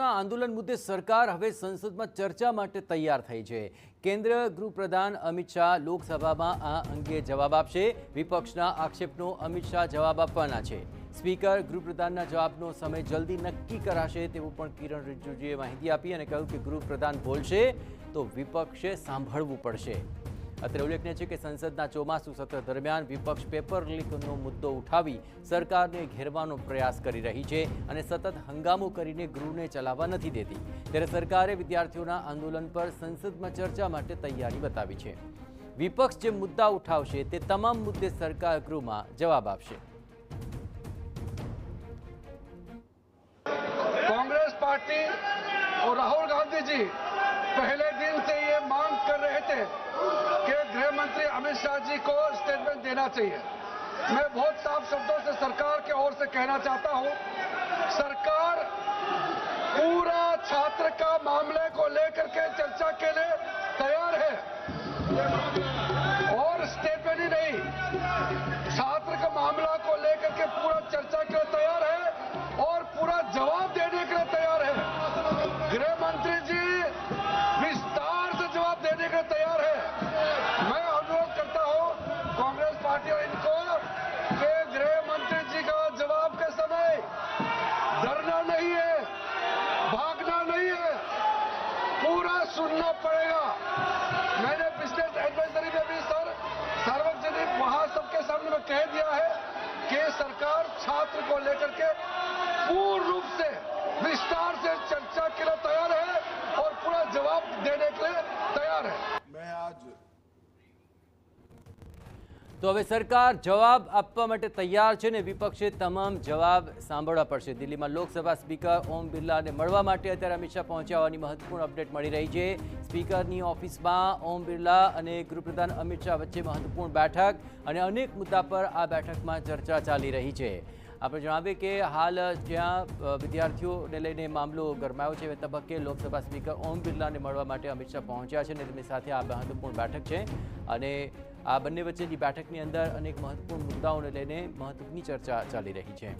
વિદ્યાર્થીઓના આંદોલન મુદ્દે સરકાર હવે સંસદમાં ચર્ચા માટે તૈયાર થઈ છે। કેન્દ્રીય ગૃહપ્રધાન અમિત શાહ લોકસભામાં આ અંગે જવાબ આપશે। વિપક્ષના આક્ષેપનો અમિત શાહ જવાબ આપવાના છે। સ્પીકર ગૃહપ્રધાનના જવાબનો સમય જલ્દી નક્કી કરાશે તેવું પણ કિરણ રિજિજુએ માહિતી આપી અને કહ્યું કે ગૃહપ્રધાન બોલશે તો વિપક્ષે સાંભળવું પડશે। અત્રે ઉલ્લેખનીય છે કે સંસદના ચોમાસુ સત્ર દરમિયાન વિપક્ષ પેપર લીકનો મુદ્દો ઉઠાવી સરકારને ઘેરવાનો પ્રયાસ કરી રહી છે અને સતત હંગામો કરીને ગૃહને ચલાવવા નથી દેતી। ત્યારે સરકારે વિદ્યાર્થીઓના આંદોલન પર સંસદમાં ચર્ચા માટે તૈયારી બતાવી છે। વિપક્ષ જે મુદ્દા ઉઠાવશે તે તમામ મુદ્દે સરકાર ગૃહમાં જવાબ આપશે। कांग्रेस पार्टी और राहुल गांधी जी पहले दिन से ये मांग कर रहे थे कि गृह मंत्री अमित शाह जी को स्टेटमेंट देना चाहिए। मैं बहुत साफ शब्दों से सरकार के ओर से कहना चाहता हूं, सरकार पूरा छात्र का मामले को लेकर के चर्चा के लिए तैयार है और स्टेटमेंट ही नहीं, छात्र का मामला को लेकर के पूरा चर्चा के लिए तैयार है और पूरा जवाब देने के लिए तैयार है। गृह मंत्री जी विस्तार से जवाब देने के लिए तैयार है। मैं अनुरोध करता हूं कांग्रेस पार्टी और इनको कि गृह मंत्री जी का जवाब के समय डरना नहीं है, भागना नहीं है, पूरा सुनना पड़ेगा। मैंने बिजनेस एडवाइजरी में भी सर सार्वजनिक वहां सबके सामने में कह दिया है कि सरकार छात्र को लेकर के पूर्ण रूप से विस्तार से चर्चा के लिए तैयार है और पूरा जवाब देने के लिए तैयार है। मैं आज तो હવે સરકાર જવાબ આપવા માટે તૈયાર છે ને વિપક્ષે તમામ જવાબ સાંભળવા પડશે। દિલ્હીમાં લોકસભા સ્પીકર ઓમ બિરલાને મળવા માટે અત્યારે અમિત શાહ પહોંચ્યા હોવાની મહત્વપૂર્ણ અપડેટ મળી રહી છે। સ્પીકરની ઓફિસમાં ઓમ બિરલા અને ગૃહપ્રધાન અમિત શાહ વચ્ચે મહત્વપૂર્ણ બેઠક અને અનેક મુદ્દા પર આ બેઠકમાં ચર્ચા ચાલી રહી છે। આપણે જણાવીએ કે હાલ જ્યાં વિદ્યાર્થીઓને લઈને મામલો ગરમાયો છે એ તબક્કે લોકસભા સ્પીકર ઓમ બિરલાને મળવા માટે અમિત શાહ પહોંચ્યા છે અને તેમની સાથે આ મહત્વપૂર્ણ બેઠક છે અને આ બંને વચ્ચેની બેઠકની અંદર અનેક મહત્વપૂર્ણ મુદ્દાઓને લઈને મહત્વની ચર્ચા ચાલી રહી છે।